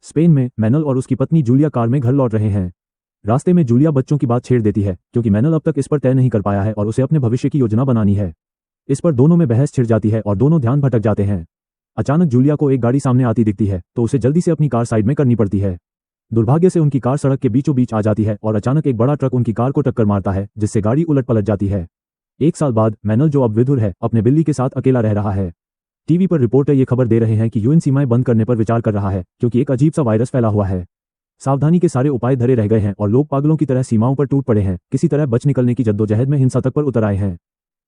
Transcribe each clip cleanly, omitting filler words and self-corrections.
Spain में manual और उसकी पत्नी जूलिया कार में घर लौट रहे हैं। रास्ते में जूलिया बच्चों की बात छेड़ देती है क्योंकि मैनल अब तक इस पर तय नहीं कर पाया है और उसे अपने भविष्य की योजना बनानी है। इस पर दोनों में बहस छिड़ जाती है और दोनों ध्यान भटक जाते हैं। अचानक जूलिया को एक गाड़ी सामने आती दिखती है तो उसे जल्दी से अपनी कार साइड में करनी पड़ती है। दुर्भाग्य से उनकी कार सड़क के बीचों बीच आ जाती है और अचानक एक बड़ा ट्रक उनकी कार को टक्कर मारता है जिससे गाड़ी उलट पलट जाती है। एक साल बाद मैनल जो अब विधुर है अपने बिल्ली के साथ अकेला रह रहा है। टीवी पर रिपोर्टर ये खबर दे रहे हैं कि यूएन सीमाएं बंद करने पर विचार कर रहा है क्योंकि एक अजीब सा वायरस फैला हुआ है। सावधानी के सारे उपाय धरे रह गए हैं और लोग पागलों की तरह सीमाओं पर टूट पड़े हैं, किसी तरह बच निकलने की जद्दोजहद में हिंसा तक पर उतर आए हैं।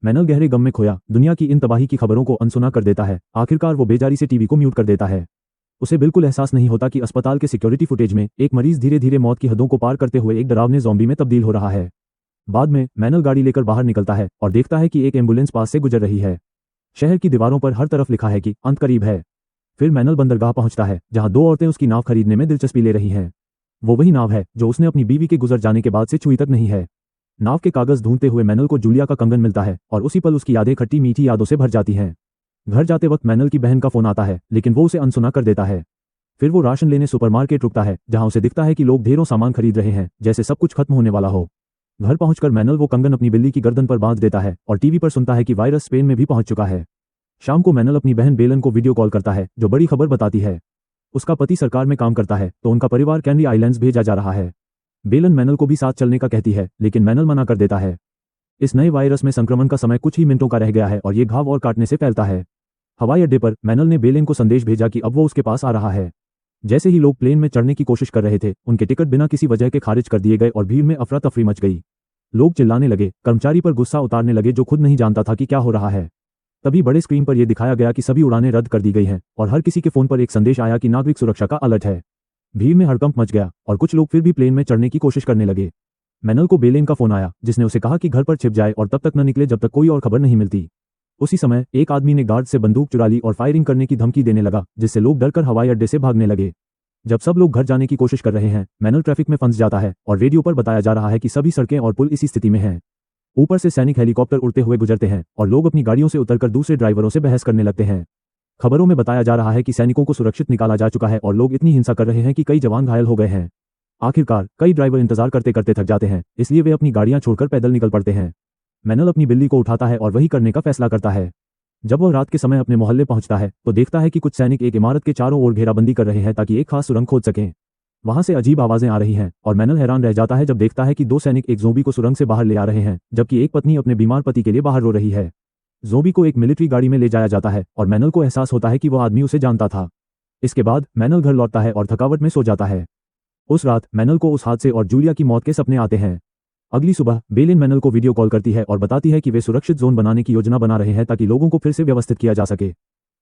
मैनल गहरे गम में खोया दुनिया की इन तबाही की खबरों को अनसुना कर देता है। आखिरकार वो बेजारी से टीवी को म्यूट कर देता है। उसे बिल्कुल एहसास नहीं होता कि अस्पताल के सिक्योरिटी फुटेज में एक मरीज धीरे धीरे मौत की हदों को पार करते हुए एक डरावने ज़ॉम्बी में तब्दील हो रहा है। बाद में मैनल गाड़ी लेकर बाहर निकलता है और देखता है कि एक एम्बुलेंस पास से गुजर रही है। शहर की दीवारों पर हर तरफ लिखा है कि अंत करीब है। फिर मैनल बंदरगाह पहुंचता है जहां दो औरतें उसकी नाव खरीदने में दिलचस्पी ले रही हैं। वो वही नाव है जो उसने अपनी बीवी के गुजर जाने के बाद से छुई तक नहीं है। नाव के कागज ढूंढते हुए मैनल को जूलिया का कंगन मिलता है और उसी पल उसकी यादें खट्टी मीठी यादों से भर जाती हैं। घर जाते वक्त मैनल की बहन का फोन आता है लेकिन वो उसे अनसुना कर देता है। फिर वो राशन लेने सुपरमार्केट रुकता है जहां उसे दिखता है कि लोग ढेरों सामान खरीद रहे हैं जैसे सब कुछ खत्म होने वाला हो। घर पहुंचकर मैनल वो कंगन अपनी बिल्ली की गर्दन पर बांध देता है और टीवी पर सुनता है कि वायरस स्पेन में भी पहुंच चुका है। शाम को मैनल अपनी बहन बेलन को वीडियो कॉल करता है जो बड़ी खबर बताती है। उसका पति सरकार में काम करता है तो उनका परिवार कैनरी आइलैंड्स भेजा जा रहा है। बेलन मैनल को भी साथ चलने का कहती है लेकिन मैनल मना कर देता है। इस नए वायरस में संक्रमण का समय कुछ ही मिनटों का रह गया है और ये घाव और काटने से फैलता है। हवाई अड्डे पर मैनल ने बेलेन को संदेश भेजा कि अब वो उसके पास आ रहा है। जैसे ही लोग प्लेन में चढ़ने की कोशिश कर रहे थे उनके टिकट बिना किसी वजह के खारिज कर दिए गए और भीड़ में अफरा तफरी मच गई। लोग चिल्लाने लगे, कर्मचारी पर गुस्सा उतारने लगे जो खुद नहीं जानता था कि क्या हो रहा है। तभी बड़े स्क्रीन पर यह दिखाया गया कि सभी उड़ानें रद्द कर दी गई हैं और हर किसी के फोन पर एक संदेश आया कि नागरिक सुरक्षा का अलर्ट है। भीड़ में हड़कंप मच गया और कुछ लोग फिर भी प्लेन में चढ़ने की कोशिश करने लगे। मैनल को बेलेन का फोन आया जिसने उसे कहा कि घर पर छिप जाए और तब तक न निकले जब तक कोई और खबर नहीं मिलती। उसी समय एक आदमी ने गार्ड से बंदूक चुरा ली और फायरिंग करने की धमकी देने लगा जिससे लोग डरकर हवाई अड्डे से भागने लगे। जब सब लोग घर जाने की कोशिश कर रहे हैं मैनल ट्रैफिक में फंस जाता है और रेडियो पर बताया जा रहा है कि सभी सड़कें और पुल इसी स्थिति में हैं। ऊपर से सैनिक हेलीकॉप्टर उड़ते हुए गुजरते हैं और लोग अपनी गाड़ियों से उतरकर दूसरे ड्राइवरों से बहस करने लगते हैं। खबरों में बताया जा रहा है कि सैनिकों को सुरक्षित निकाला जा चुका है और लोग इतनी हिंसा कर रहे हैं कि कई जवान घायल हो गए हैं। आखिरकार कई ड्राइवर इंतजार करते करते थक जाते हैं इसलिए वे अपनी गाड़ियां छोड़कर पैदल निकल पड़ते हैं। मैनल अपनी बिल्ली को उठाता है और वही करने का फैसला करता है। जब वह रात के समय अपने मोहल्ले पहुंचता है तो देखता है कि कुछ सैनिक एक इमारत के चारों ओर घेराबंदी कर रहे हैं ताकि एक खास सुरंग खोद सकें। वहां से अजीब आवाजें आ रही हैं और मैनल हैरान रह जाता है जब देखता है कि दो सैनिक एक ज़ोंबी को सुरंग से बाहर ले आ रहे हैं जबकि एक पत्नी अपने बीमार पति के लिए बाहर रो रही है। ज़ोंबी को एक मिलिट्री गाड़ी में ले जाया जाता है और मैनल को एहसास होता है कि वह आदमी उसे जानता था। इसके बाद मैनल घर लौटता है और थकावट में सो जाता है। उस रात मैनल को उस हादसे और जूलिया की मौत के सपने आते हैं। अगली सुबह बेलिन मैनल को वीडियो कॉल करती है और बताती है कि वे सुरक्षित जोन बनाने की योजना बना रहे हैं ताकि लोगों को फिर से व्यवस्थित किया जा सके।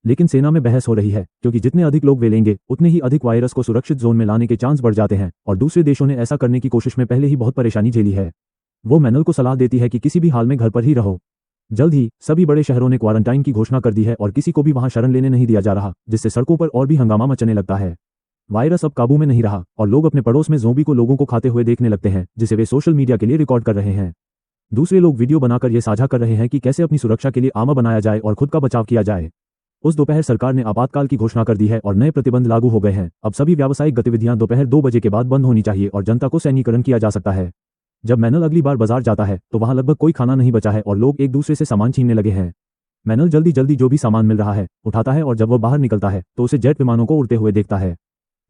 लेकिन सेना में बहस हो रही है क्योंकि जितने अधिक लोग वे लेंगे उतने ही अधिक वायरस को सुरक्षित जोन में लाने के चांस बढ़ जाते हैं और दूसरे देशों ने ऐसा करने की कोशिश में पहले ही बहुत परेशानी झेली है। वो मैनल को सलाह देती है कि किसी भी हाल में घर पर ही रहो। जल्द ही सभी बड़े शहरों ने क्वारंटाइन की घोषणा कर दी है और किसी को भी वहां शरण लेने नहीं दिया जा रहा जिससे सड़कों पर और भी हंगामा मचने लगता है। वायरस अब काबू में नहीं रहा और लोग अपने पड़ोस में ज़ोंबी को लोगों को खाते हुए देखने लगते हैं जिसे वे सोशल मीडिया के लिए रिकॉर्ड कर रहे हैं। दूसरे लोग वीडियो बनाकर ये साझा कर रहे हैं कि कैसे अपनी सुरक्षा के लिए आमा बनाया जाए और खुद का बचाव किया जाए। उस दोपहर सरकार ने आपातकाल की घोषणा कर दी है और नए प्रतिबंध लागू हो गए हैं। अब सभी व्यावसायिक गतिविधियां दोपहर 2 बजे के बाद बंद होनी चाहिए और जनता को सैनिकरण किया जा सकता है। जब मैनल अगली बार बाजार जाता है तो वहां लगभग कोई खाना नहीं बचा है और लोग एक दूसरे से सामान छीनने लगे हैं। मैनल जल्दी जल्दी जो भी सामान मिल रहा है उठाता है और जब वह बाहर निकलता है तो उसे जेट विमानों को उड़ते हुए देखता है।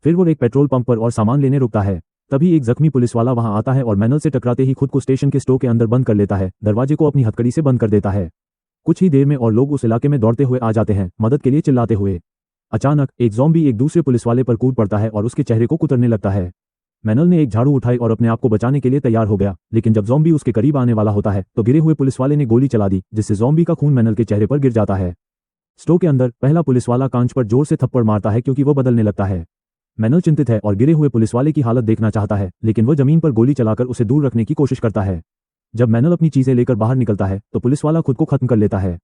फिर वो एक पेट्रोल पंप पर और सामान लेने रुकता है। तभी एक जख्मी पुलिस वाला वहां आता है और मैनल से टकराते ही खुद को स्टेशन के स्टोव के अंदर बंद कर लेता है। दरवाजे को अपनी हथकड़ी से बंद कर देता है। कुछ ही देर में और लोग उस इलाके में दौड़ते हुए आ जाते हैं मदद के लिए चिल्लाते हुए। अचानक एक ज़ॉम्बी एक दूसरे पुलिस वाले पर कूद पड़ता है और उसके चेहरे को कुतरने लगता है। मैनल ने एक झाड़ू उठाई और अपने आप को बचाने के लिए तैयार हो गया, लेकिन जब ज़ॉम्बी उसके करीब आने वाला होता है तो गिरे हुए पुलिस वाले ने गोली चला दी जिससे ज़ॉम्बी का खून मैनल के चेहरे पर गिर जाता है। स्टोव के अंदर पहला पुलिस वाला कांच पर जोर से थप्पड़ मारता है क्योंकि वह बदलने लगता है। मैनल चिंतित है और गिरे हुए पुलिस वाले की हालत देखना चाहता है, लेकिन वह जमीन पर गोली चलाकर उसे दूर रखने की कोशिश करता है। जब मैनल अपनी चीजें लेकर बाहर निकलता है तो पुलिस वाला खुद को खत्म कर लेता है।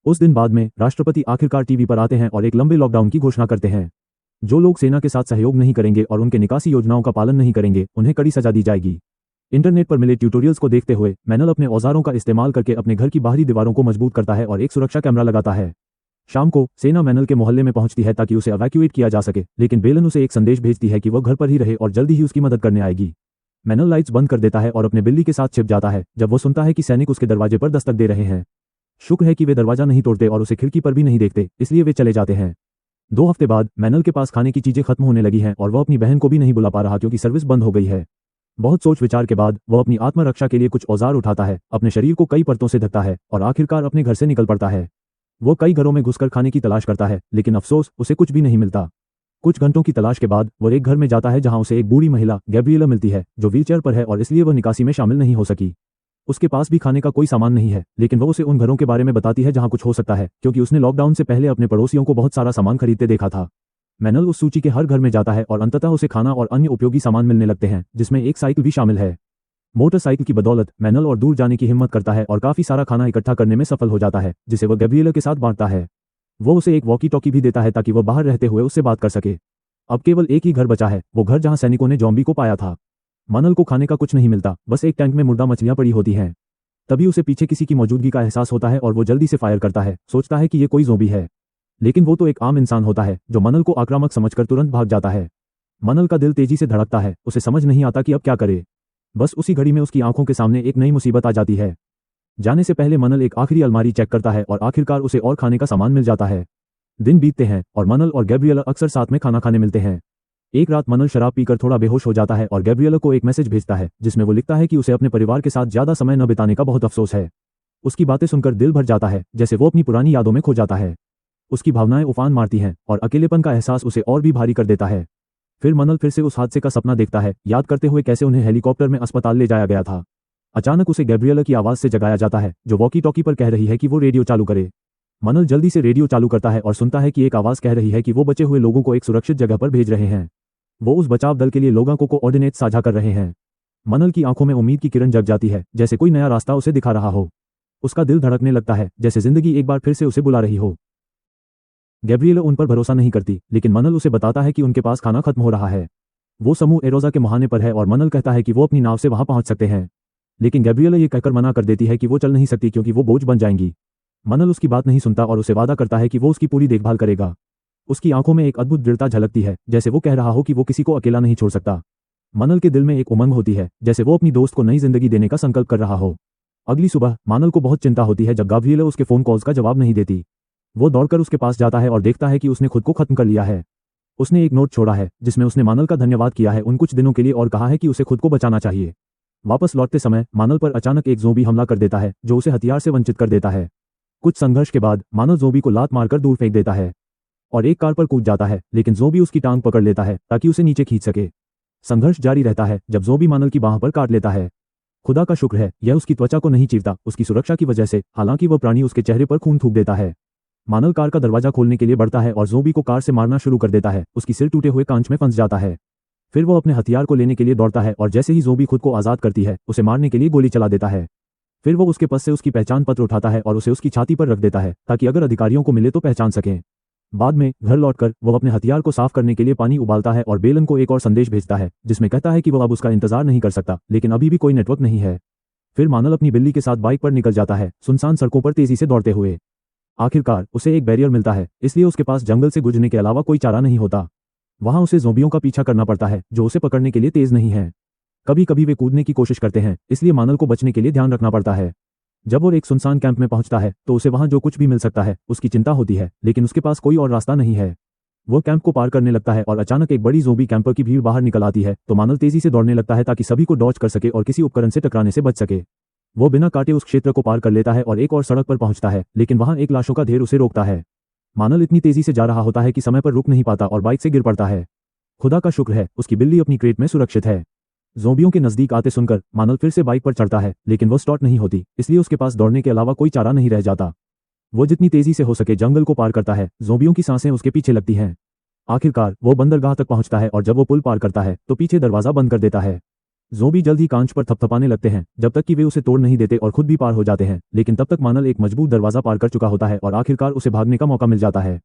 उस दिन बाद में राष्ट्रपति आखिरकार टीवी पर आते हैं और एक लंबे लॉकडाउन की घोषणा करते हैं। जो लोग सेना के साथ सहयोग नहीं करेंगे और उनके निकासी योजनाओं का पालन नहीं करेंगे उन्हें कड़ी सजा दी जाएगी। इंटरनेट पर मिले ट्यूटोरियल्स को देखते हुए मैनल अपने औजारों का इस्तेमाल करके अपने घर की बाहरी दीवारों को मजबूत करता है और एक सुरक्षा कैमरा लगाता है। शाम को सेना मैनल के मोहल्ले में पहुंचती है ताकि उसे एवैक्यूएट किया जा सके, लेकिन बेलन उसे एक संदेश भेजती है कि वह घर पर ही रहे और जल्दी ही उसकी मदद करने आएगी। मैनल लाइट्स बंद कर देता है और अपने बिल्ली के साथ छिप जाता है जब वो सुनता है कि सैनिक उसके दरवाजे पर दस्तक दे रहे हैं। शुक्र है कि वे दरवाजा नहीं तोड़ते और उसे खिड़की पर भी नहीं देखते, इसलिए वे चले जाते हैं। 2 हफ्ते बाद मैनल के पास खाने की चीजें खत्म होने लगी हैं और वह अपनी बहन को भी नहीं बुला पा रहा क्योंकि सर्विस बंद हो गई है। बहुत सोच विचार के बाद वह अपनी आत्मरक्षा के लिए कुछ औजार उठाता है, अपने शरीर को कई परतों से ढकता है और आखिरकार अपने घर से निकल पड़ता है। वो कई घरों में घुसकर खाने की तलाश करता है, लेकिन अफसोस उसे कुछ भी नहीं मिलता। कुछ घंटों की तलाश के बाद वो एक घर में जाता है जहां उसे एक बूढ़ी महिला गैब्रिएला मिलती है जो व्हीलचेयर पर है और इसलिए वह निकासी में शामिल नहीं हो सकी। उसके पास भी खाने का कोई सामान नहीं है, लेकिन वह उसे उन घरों के बारे में बताती है जहां कुछ हो सकता है, क्योंकि उसने लॉकडाउन से पहले अपने पड़ोसियों को बहुत सारा सामान खरीदते देखा था। मैनल उस सूची के हर घर में जाता है और अंततः उसे खाना और अन्य उपयोगी सामान मिलने लगते हैं, जिसमें एक साइकिल भी शामिल है। मोटरसाइकिल की बदौलत मैनल और दूर जाने की हिम्मत करता है और काफी सारा खाना इकट्ठा करने में सफल हो जाता है, जिसे वह गैब्रिएला के साथ बांटता है। वो उसे एक वॉकी टॉकी भी देता है ताकि वह बाहर रहते हुए उससे बात कर सके। अब केवल एक ही घर बचा है, वो घर जहां सैनिकों ने ज़ॉम्बी को पाया था। मैनल को खाने का कुछ नहीं मिलता, बस एक टैंक में मुर्दा मछलियां पड़ी होती हैं। तभी उसे पीछे किसी की मौजूदगी का एहसास होता है और वो जल्दी से फायर करता है, सोचता है कि ये कोई ज़ॉम्बी है, लेकिन वो तो एक आम इंसान होता है जो मनल को आक्रामक समझकर तुरंत भाग जाता है। मनल का दिल तेजी से धड़कता है, उसे समझ नहीं आता कि अब क्या करे। बस उसी घड़ी में उसकी आंखों के सामने एक नई मुसीबत आ जाती है। जाने से पहले मनल एक आखिरी अलमारी चेक करता है और आखिरकार उसे और खाने का सामान मिल जाता है। दिन बीतते हैं और मनल और गैब्रिएला अक्सर साथ में खाना खाने मिलते हैं। एक रात मनल शराब पीकर थोड़ा बेहोश हो जाता है और गैब्रिएला को एक मैसेज भेजता है जिसमें वो लिखता है कि उसे अपने परिवार के साथ ज्यादा समय न बिताने का बहुत अफसोस है। उसकी बातें सुनकर दिल भर जाता है, जैसे वो अपनी पुरानी यादों में खो जाता है। उसकी भावनाएं उफान मारती हैं और अकेलेपन का एहसास उसे और भी भारी कर देता है। फिर मनल फिर से उस हादसे का सपना देखता है, याद करते हुए कैसे उन्हें हेलीकॉप्टर में अस्पताल ले जाया गया था। अचानक उसे गैब्रिएला की आवाज से जगाया जाता है जो वॉकी टॉकी पर कह रही है कि वो रेडियो चालू करे। मनल जल्दी से रेडियो चालू करता है और सुनता है कि एक आवाज कह रही है कि वो बचे हुए लोगों को एक सुरक्षित जगह पर भेज रहे हैं। वो उस बचाव दल के लिए लोगों को कोऑर्डिनेट साझा कर रहे हैं। मनल की आंखों में उम्मीद की किरण जग जाती है, जैसे कोई नया रास्ता उसे दिखा रहा हो। उसका दिल धड़कने लगता है, जैसे जिंदगी एक बार फिर से उसे बुला रही हो। गैब्रिएला उन पर भरोसा नहीं करती, लेकिन मनल उसे बताता है कि उनके पास खाना खत्म हो रहा है। वो समूह एरोजा के मुहाने पर है और मनल कहता है कि वो अपनी नाव से वहां पहुंच सकते हैं, लेकिन गैब्रिएला ये कहकर मना कर देती है कि वो चल नहीं सकती क्योंकि वो बोझ बन जाएंगी। मनल उसकी बात नहीं सुनता और उसे वादा करता है कि वो उसकी पूरी देखभाल करेगा। उसकी आंखों में एक अद्भुत दृढ़ता झलकती है, जैसे वो कह रहा हो कि वो किसी को अकेला नहीं छोड़ सकता। मनल के दिल में एक उमंग होती है, जैसे वो अपनी दोस्त को नई जिंदगी देने का संकल्प कर रहा हो। अगली सुबह मनल को बहुत चिंता होती है जब गैब्रिएला उसके फोन कॉल्स का जवाब नहीं देती। वो दौड़कर उसके पास जाता है और देखता है कि उसने खुद को खत्म कर लिया है। उसने एक नोट छोड़ा है जिसमें उसने मनल का धन्यवाद किया है उन कुछ दिनों के लिए और कहा है कि उसे खुद को बचाना चाहिए। वापस लौटते समय मनल पर अचानक एक ज़ॉम्बी हमला कर देता है जो उसे हथियार से वंचित कर देता है। कुछ संघर्ष के बाद मनल ज़ॉम्बी को लात मारकर दूर फेंक देता है और एक कार पर कूद जाता है, लेकिन ज़ॉम्बी उसकी टांग पकड़ लेता है ताकि उसे नीचे खींच सके। संघर्ष जारी रहता है जब ज़ॉम्बी मनल की बाह पर काट लेता है। खुदा का शुक्र है यह उसकी त्वचा को नहीं चीरता, उसकी सुरक्षा की वजह से, हालांकि वह प्राणी उसके चेहरे पर खून थूक देता है। मनल कार का दरवाजा खोलने के लिए बढ़ता है और ज़ॉम्बी को कार से मारना शुरू कर देता है। उसकी सिर टूटे हुए कांच में फंस जाता है। फिर वो अपने हथियार को लेने के लिए दौड़ता है और जैसे ही ज़ॉम्बी खुद को आज़ाद करती है उसे मारने के लिए गोली चला देता है। फिर वो उसके पास से उसकी पहचान पत्र उठाता है और उसे उसकी छाती पर रख देता है ताकि अगर अधिकारियों को मिले तो पहचान सकें। बाद में घर लौटकर वो अपने हथियार को साफ करने के लिए पानी उबालता है और बेलन को एक और संदेश भेजता है जिसमें कहता है कि वो अब उसका इंतजार नहीं कर सकता, लेकिन अभी भी कोई नेटवर्क नहीं है। फिर मनल अपनी बिल्ली के साथ बाइक पर निकल जाता है, सुनसान सड़कों पर तेजी से दौड़ते हुए। आखिरकार उसे एक बैरियर मिलता है, इसलिए उसके पास जंगल से गुजरने के अलावा कोई चारा नहीं होता। वहां उसे ज़ॉम्बियों का पीछा करना पड़ता है जो उसे पकड़ने के लिए तेज नहीं है। कभी कभी वे कूदने की कोशिश करते हैं, इसलिए मनल को बचने के लिए ध्यान रखना पड़ता है। जब वो एक सुनसान कैंप में पहुंचता है तो उसे वहां जो कुछ भी मिल सकता है उसकी चिंता होती है, लेकिन उसके पास कोई और रास्ता नहीं है। वो कैंप को पार करने लगता है और अचानक एक बड़ी ज़ॉम्बी कैंपर की भीड़ बाहर निकल आती है, तो मनल तेजी से दौड़ने लगता है ताकि सभी को डॉज कर सके और किसी उपकरण से टकराने से बच सके। वो बिना काटे उस क्षेत्र को पार कर लेता है और एक और सड़क पर पहुंचता है, लेकिन वहां एक लाशों का ढेर उसे रोकता है। मनल इतनी तेजी से जा रहा होता है कि समय पर रुक नहीं पाता और बाइक से गिर पड़ता है। खुदा का शुक्र है उसकी बिल्ली अपनी क्रेट में सुरक्षित है। ज़ॉम्बियों के नजदीक आते सुनकर मनल फिर से बाइक पर चढ़ता है, लेकिन वो स्टार्ट नहीं होती, इसलिए उसके पास दौड़ने के अलावा कोई चारा नहीं रह जाता। वो जितनी तेजी से हो सके जंगल को पार करता है, ज़ॉम्बियों की सांसें उसके पीछे लगती हैं। आखिरकार वो बंदरगाह तक पहुंचता है और जब वो पुल पार करता है तो पीछे दरवाजा बंद कर देता है। ज़ॉम्बी जल्द ही कांच पर थपथपाने लगते हैं जब तक कि वे उसे तोड़ नहीं देते और खुद भी पार हो जाते हैं, लेकिन तब तक मनल एक मजबूत दरवाजा पार कर चुका होता है और आखिरकार उसे भागने का मौका मिल जाता है।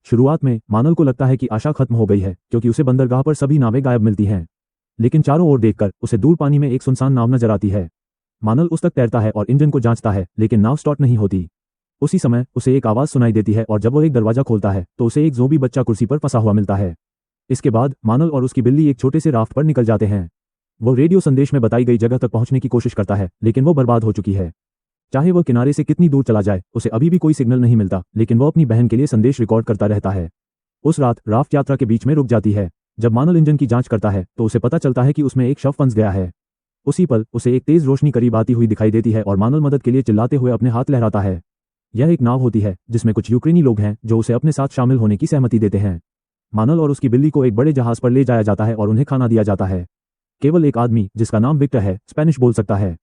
शुरुआत में मनल को लगता है कि आशा खत्म हो गई है क्योंकि उसे बंदरगाह पर सभी नावें गायब मिलती हैं, लेकिन चारों ओर देखकर उसे दूर पानी में एक सुनसान नाव नजर आती है। मनल उस तक तैरता है और इंजन को जांचता है, लेकिन नाव स्टार्ट नहीं होती। उसी समय उसे एक आवाज़ सुनाई देती है और जब वो एक दरवाजा खोलता है तो उसे एक ज़ोंबी बच्चा कुर्सी पर फंसा हुआ मिलता है। इसके बाद मानल और उसकी बिल्ली एक छोटे से राफ्ट पर निकल जाते हैं। वो रेडियो संदेश में बताई गई जगह तक पहुंचने की कोशिश करता है, लेकिन वो बर्बाद हो चुकी है। चाहे वह किनारे से कितनी दूर चला जाए, उसे अभी भी कोई सिग्नल नहीं मिलता, लेकिन वो अपनी बहन के लिए संदेश रिकॉर्ड करता रहता है। उस रात राफ्ट यात्रा के बीच में रुक जाती है। जब मानल इंजन की जांच करता है तो उसे पता चलता है कि उसमें एक शव फंस गया है। उसी पल उसे एक तेज रोशनी करीब आती हुई दिखाई देती है और मानल मदद के लिए चिल्लाते हुए अपने हाथ लहराता है। यह एक नाव होती है जिसमें कुछ यूक्रेनी लोग हैं जो उसे अपने साथ शामिल होने की सहमति देते हैं। मानल और उसकी बिल्ली को एक बड़े जहाज पर ले जाया जाता है और उन्हें खाना दिया जाता है। केवल एक आदमी, जिसका नाम विक्टर है, स्पेनिश बोल सकता है।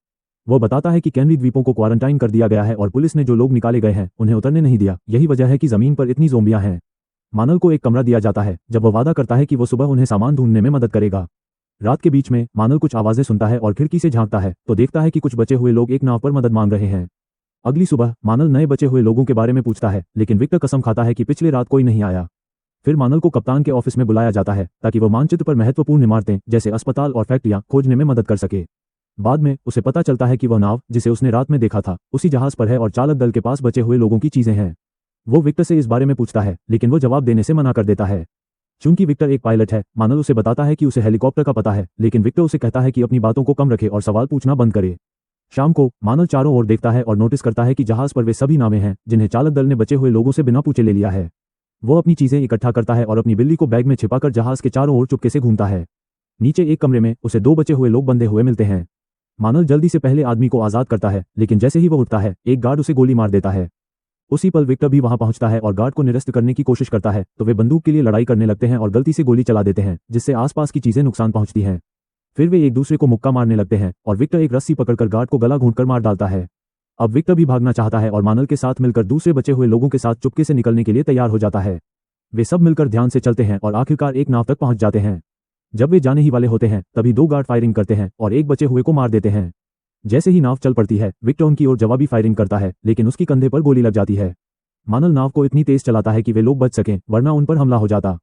वो बताता है कि कैनरी द्वीपों को क्वारंटाइन कर दिया गया है और पुलिस ने जो लोग निकाले गए हैं उन्हें उतरने नहीं दिया। यही वजह है कि जमीन पर इतनी ज़ोंबियां हैं। मानल को एक कमरा दिया जाता है जब वो वादा करता है कि वो सुबह उन्हें सामान ढूंढने में मदद करेगा। रात के बीच में मानल कुछ आवाजें सुनता है और खिड़की से झांकता है तो देखता है कि कुछ बचे हुए लोग एक नाव पर मदद मांग रहे हैं। अगली सुबह मानल नए बचे हुए लोगों के बारे में पूछता है, लेकिन विक्टर कसम खाता है कि पिछले रात कोई नहीं आया। फिर मानल को कप्तान के ऑफिस में बुलाया जाता है ताकि वो मानचित्र पर महत्वपूर्ण इमारतें जैसे अस्पताल और फैक्ट्रियां खोजने में मदद कर सके। बाद में उसे पता चलता है कि वह नाव जिसे उसने रात में देखा था उसी जहाज पर है और चालक दल के पास बचे हुए लोगों की चीजें हैं। वो विक्टर से इस बारे में पूछता है, लेकिन वो जवाब देने से मना कर देता है। चूंकि विक्टर एक पायलट है, मानल उसे बताता है कि उसे हेलीकॉप्टर का पता है, लेकिन विक्टर उसे कहता है कि अपनी बातों को कम रखे और सवाल पूछना बंद करे। शाम को मानल चारों ओर देखता है और नोटिस करता है कि जहाज पर वे सभी नावें हैं जिन्हें चालक दल ने बचे हुए लोगों से बिना पूछे ले लिया है। वो अपनी चीजें इकट्ठा करता है और अपनी बिल्ली को बैग में छिपाकर जहाज के चारों ओर चुपके से घूमता है। नीचे एक कमरे में उसे 2 बचे हुए लोग बंधे हुए मिलते हैं। मानल जल्दी से पहले आदमी को आजाद करता है, लेकिन जैसे ही वो उठता है एक गार्ड उसे गोली मार देता है। उसी पल विक्टर भी वहां पहुंचता है और गार्ड को निरस्त करने की कोशिश करता है तो वे बंदूक के लिए लड़ाई करने लगते हैं और गलती से गोली चला देते हैं, जिससे आसपास की चीजें नुकसान पहुंचती हैं। फिर वे एक दूसरे को मुक्का मारने लगते हैं और विक्टर एक रस्सी पकड़कर गार्ड को गला घोंटकर मार डालता है। अब विक्टर भी भागना चाहता है और मानल के साथ मिलकर दूसरे बचे हुए लोगों के साथ चुपके से निकलने के लिए तैयार हो जाता है। वे सब मिलकर ध्यान से चलते हैं और आखिरकार एक नाव तक पहुंच जाते हैं। जब वे जाने ही वाले होते हैं तभी 2 गार्ड फायरिंग करते हैं और एक बचे हुए को मार देते हैं। जैसे ही नाव चल पड़ती है विक्टर उनकी ओर जवाबी फायरिंग करता है, लेकिन उसकी कंधे पर गोली लग जाती है। मानल नाव को इतनी तेज चलाता है कि वे लोग बच सकें, वरना उन पर हमला हो जाता।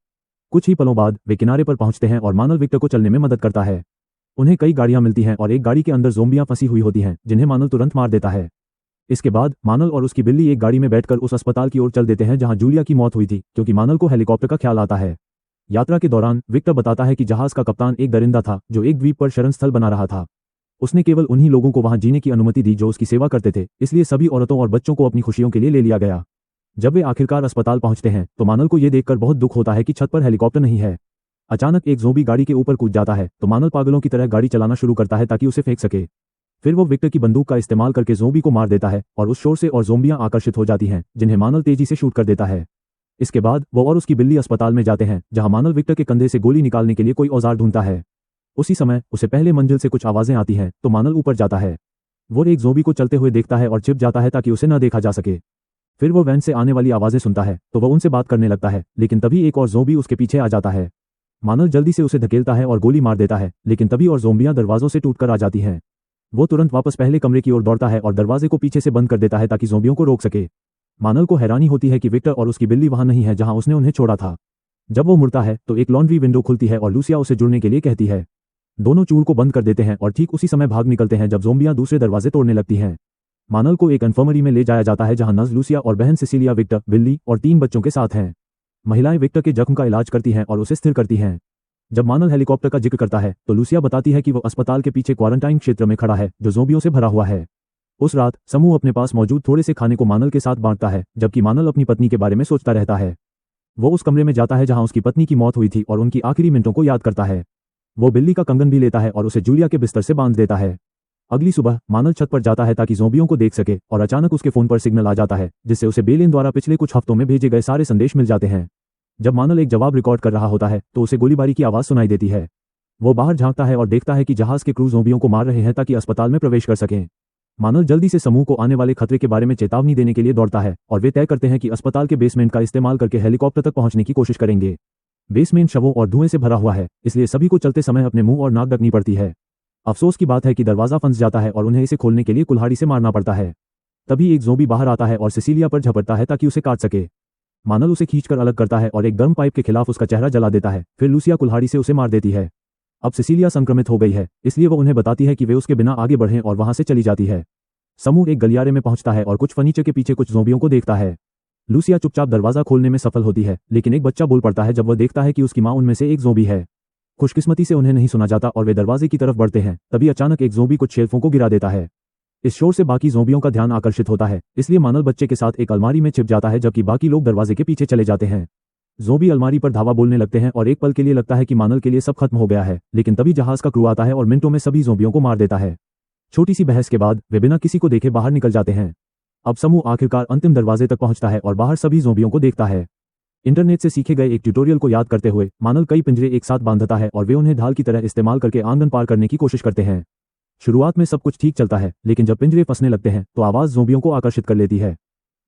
कुछ ही पलों बाद वे किनारे पर पहुंचते हैं और मानल विक्टर को चलने में मदद करता है। उन्हें कई गाड़ियां मिलती हैं और एक गाड़ी के अंदर ज़ोंबियां फंसी हुई होती हैं जिन्हें मानल तुरंत मार देता है। इसके बाद मानल और उसकी बिल्ली एक गाड़ी में बैठकर उस अस्पताल की ओर चल देते हैं जहां जूलिया की मौत हुई थी, क्योंकि मानल को हेलीकॉप्टर का ख्याल आता है। यात्रा के दौरान विक्टर बताता है कि जहाज का कप्तान एक दरिंदा था जो एक द्वीप पर शरण स्थल बना रहा था। उसने केवल उन्हीं लोगों को वहां जीने की अनुमति दी जो उसकी सेवा करते थे, इसलिए सभी औरतों और बच्चों को अपनी खुशियों के लिए ले लिया गया। जब वे आखिरकार अस्पताल पहुंचते हैं तो मानल को यह देखकर बहुत दुख होता है कि छत पर हेलीकॉप्टर नहीं है। अचानक एक ज़ोंबी गाड़ी के ऊपर कूद जाता है तो मानल पागलों की तरह गाड़ी चलाना शुरू करता है ताकि उसे फेंक सके। फिर वो विक्टर की बंदूक का इस्तेमाल करके ज़ोंबी को मार देता है और उस शोर से और ज़ोंबियां आकर्षित हो जाती हैं, जिन्हें मानल तेजी से शूट कर देता है। इसके बाद वो और उसकी बिल्ली अस्पताल में जाते हैं जहां मानल विक्टर के कंधे से गोली निकालने के लिए कोई औजार ढूंढता है। उसी समय उसे पहले मंजिल से कुछ आवाजें आती हैं तो मानल ऊपर जाता है। वो एक ज़ोंबी को चलते हुए देखता है और छिप जाता है ताकि उसे न देखा जा सके। फिर वो वैन से आने वाली आवाजें सुनता है तो वह उनसे बात करने लगता है, लेकिन तभी एक और ज़ोंबी उसके पीछे आ जाता है। मानल जल्दी से उसे धकेलता है और गोली मार देता है, लेकिन तभी और ज़ोंबियां दरवाजों से टूटकर आ जाती हैं। वो तुरंत वापस पहले कमरे की ओर दौड़ता है और दरवाजे को पीछे से बंद कर देता है ताकि ज़ोंबियों को रोक सके। मानल को हैरानी होती है कि विक्टर और उसकी बिल्ली वहां नहीं है जहां उसने उन्हें छोड़ा था। जब वो मुड़ता है तो एक लॉन्ड्री विंडो खुलती है और लूसिया उसे जुड़ने के लिए कहती है। दोनों चूड़ को बंद कर देते हैं और ठीक उसी समय भाग निकलते हैं जब ज़ोंबियां दूसरे दरवाजे तोड़ने लगती हैं। मानल को एक इन्फर्मरी में ले जाया जाता है जहां नर्स लूसिया और बहन सिसिलिया विक्टर, बिल्ली और 3 बच्चों के साथ हैं। महिलाएं विक्टर के जख्म का इलाज करती हैं और उसे स्थिर करती हैं। जब मानल हेलीकॉप्टर का जिक्र करता है तो लूसिया बताती है कि वो अस्पताल के पीछे क्वारंटाइन क्षेत्र में खड़ा है जो ज़ोंबियों से भरा हुआ है। उस रात समूह अपने पास मौजूद थोड़े से खाने को मानल के साथ बांटता है, जबकि मानल अपनी पत्नी के बारे में सोचता रहता है। वो उस कमरे में जाता है जहां उसकी पत्नी की मौत हुई थी और उनकी आखिरी मिनटों को याद करता है। वो बिल्ली का कंगन भी लेता है और उसे जूलिया के बिस्तर से बांध देता है। अगली सुबह मानल छत पर जाता है ताकि ज़ोंबियों को देख सके और अचानक उसके फोन पर सिग्नल आ जाता है जिससे उसे बेलेन द्वारा पिछले कुछ हफ्तों में भेजे गए सारे संदेश मिल जाते हैं। जब मानल एक जवाब रिकॉर्ड कर रहा होता है तो उसे गोलीबारी की आवाज़ सुनाई देती है। वो बाहर झांकता है और देखता है कि जहाज के क्रू ज़ोंबियों को मार रहे हैं ताकि अस्पताल में प्रवेश कर सकें। मानल जल्दी से समूह को आने वाले खतरे के बारे में चेतावनी देने के लिए दौड़ता है और वे तय करते हैं कि अस्पताल के बेसमेंट का इस्तेमाल करके हेलीकॉप्टर तक पहुंचने की कोशिश करेंगे। बेसमेंट शवों और धुएं से भरा हुआ है, इसलिए सभी को चलते समय अपने मुंह और नाक ढकनी पड़ती है। अफसोस की बात है कि दरवाजा फंस जाता है और उन्हें इसे खोलने के लिए कुल्हाड़ी से मारना पड़ता है। तभी एक ज़ोंबी बाहर आता है और सिसिलिया पर झपटता है ताकि उसे काट सके। मानल उसे खींचकर अलग करता है और एक गर्म पाइप के खिलाफ उसका चेहरा जला देता है। फिर लूसिया कुल्हाड़ी से उसे मार देती है। अब सिसिलिया संक्रमित हो गई है, इसलिए वो उन्हें बताती है कि वे उसके बिना आगे बढ़ें और वहां से चली जाती है। समूह एक गलियारे में पहुंचता है और कुछ फर्नीचर के पीछे कुछ ज़ोंबियों को देखता है। लूसिया चुपचाप दरवाजा खोलने में सफल होती है, लेकिन एक बच्चा बोल पड़ता है जब वह देखता है कि उसकी माँ उनमें से एक ज़ोंबी है। खुशकिस्मती से उन्हें नहीं सुना जाता और वे दरवाजे की तरफ बढ़ते हैं। तभी अचानक एक ज़ोंबी कुछ शेल्फों को गिरा देता है। इस शोर से बाकी ज़ोंबियों का ध्यान आकर्षित होता है, इसलिए मानल बच्चे के साथ एक अलमारी में छिप जाता है जबकि बाकी लोग दरवाजे के पीछे चले जाते हैं। ज़ोंबी अलमारी पर धावा बोलने लगते हैं और एक पल के लिए लगता है कि मानल के लिए सब खत्म हो गया है, लेकिन तभी जहाज का क्रू आता है और मिनटों में सभी ज़ोंबियों को मार देता है। छोटी सी बहस के बाद वे बिना किसी को देखे बाहर निकल जाते हैं। अब समूह आखिरकार अंतिम दरवाजे तक पहुंचता है और बाहर सभी ज़ोंबियों को देखता है। इंटरनेट से सीखे गए एक ट्यूटोरियल को याद करते हुए मानल कई पिंजरे एक साथ बांधता है और वे उन्हें ढाल की तरह इस्तेमाल करके आंगन पार करने की कोशिश करते हैं। शुरुआत में सब कुछ ठीक चलता है, लेकिन जब पिंजरे फंसने लगते हैं तो आवाज़ ज़ोंबियों को आकर्षित कर लेती है।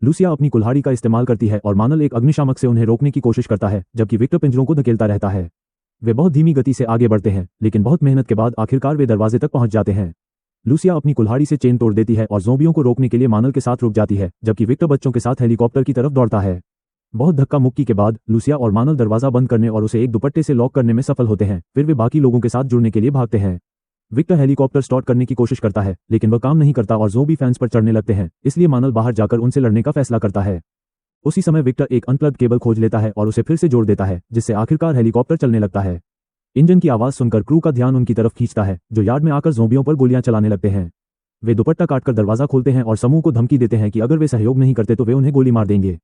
लूसिया अपनी कुल्हाड़ी का इस्तेमाल करती है और मानल एक अग्निशामक से उन्हें रोकने की कोशिश करता है, जबकि विक्टर पिंजरों को धकेलता रहता है। वे बहुत धीमी गति से आगे बढ़ते हैं, लेकिन बहुत मेहनत के बाद आखिरकार वे दरवाजे तक पहुंच जाते हैं। लूसिया अपनी कुल्हाड़ी से चेन तोड़ देती है और ज़ोंबियों को रोकने के लिए मानल के साथ रुक जाती है, जबकि विक्टर बच्चों के साथ हेलीकॉप्टर की तरफ दौड़ता है। बहुत धक्का मुक्की के बाद लूसिया और मानल दरवाजा बंद करने और उसे एक दुपट्टे से लॉक करने में सफल होते हैं। फिर वे बाकी लोगों के साथ जुड़ने के लिए भागते हैं। विक्टर हेलीकॉप्टर स्टार्ट करने की कोशिश करता है, लेकिन वह काम नहीं करता और ज़ोंबी फैंस पर चढ़ने लगते हैं, इसलिए मानल बाहर जाकर उनसे लड़ने का फैसला करता है। उसी समय विक्टर एक अनप्लग्ड केबल खोज लेता है और उसे फिर से जोड़ देता है, जिससे आखिरकार हेलीकॉप्टर चलने लगता है। इंजन की आवाज़ सुनकर क्रू का ध्यान उनकी तरफ खींचता है, जो यार्ड में आकर ज़ोंबियों पर गोलियां चलाने लगते हैं। वे दुपट्टा काटकर दरवाजा खोलते हैं और समूह को धमकी देते हैं कि अगर वे सहयोग नहीं करते तो वे उन्हें गोली मार देंगे।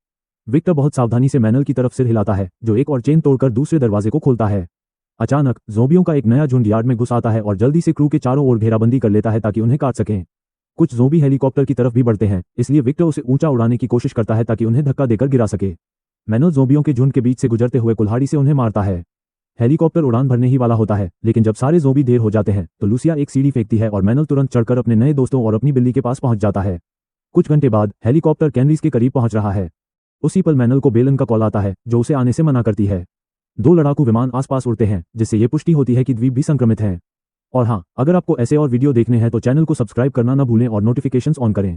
विक्टर बहुत सावधानी से मैनल की तरफ सिर हिलाता है, जो एक और चेन तोड़कर दूसरे दरवाजे को खोलता है। अचानक ज़ोंबियों का एक नया झुंड यार्ड में घुस आता है और जल्दी से क्रू के चारों ओर घेराबंदी कर लेता है ताकि उन्हें काट सकें। कुछ ज़ोंबी हेलीकॉप्टर की तरफ भी बढ़ते हैं, इसलिए विक्टर उसे ऊंचा उड़ाने की कोशिश करता है ताकि उन्हें धक्का देकर गिरा सके। मैनल ज़ोंबियों के झुंड के बीच से गुजरते हुए कुल्हाड़ी से उन्हें मारता है। हेलीकॉप्टर उड़ान भरने ही वाला होता है, लेकिन जब सारे ज़ोंबी ढेर हो जाते हैं तो लूसिया एक सीढ़ी फेंकती है और मैनल तुरंत चढ़कर अपने नए दोस्तों और अपनी बिल्ली के पास पहुंच जाता है। कुछ घंटे बाद हेलीकॉप्टर कैनरीज के करीब पहुंच रहा है। उसी पल मैनल को बेलन का कॉल आता है, जो उसे आने से मना करती है। 2 लड़ाकू विमान आसपास उड़ते हैं, जिससे ये पुष्टि होती है कि द्वीप भी संक्रमित है। और हाँ, अगर आपको ऐसे और वीडियो देखने हैं तो चैनल को सब्सक्राइब करना न भूलें और नोटिफिकेशंस ऑन करें।